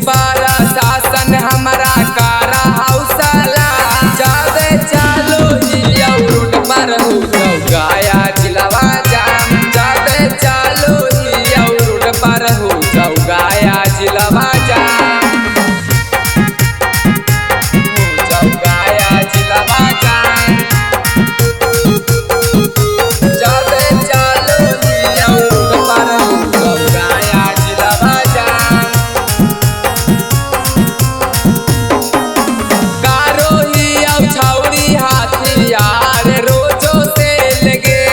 पारा शासन हमारा कारा हौसला जावे चालो ही रोड पर हो गया जिलावा जाम जावे चालो ही रोड पर हो गया जिलावा जाम हो गया जिलावा जाम जावे चालो ही रोड पर हो गया जिलावा जाम कारो ही अब छौरी हाथियार रोजो से लगे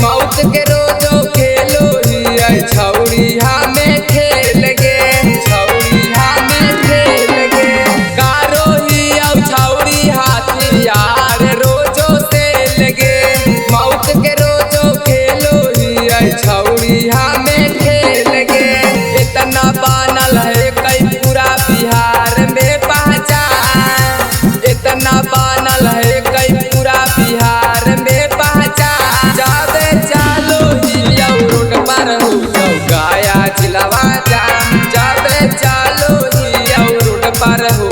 मौत के रोजो खेलो ही छौरी हमें खेल गे छौरी हमें खेल गे कारो ही अब छौरी हाथियार रोजो से लगे मौत के रोजो खेलो ही छौरी हमें खेल गे इतना बनल है कई पूरा बिहार में पहचान इतना बनल है कई पूरा बिहार में पहचान जावे चालो ही रोड पर हो गया जिलावा जाम जावे चालो ही रोड पर हो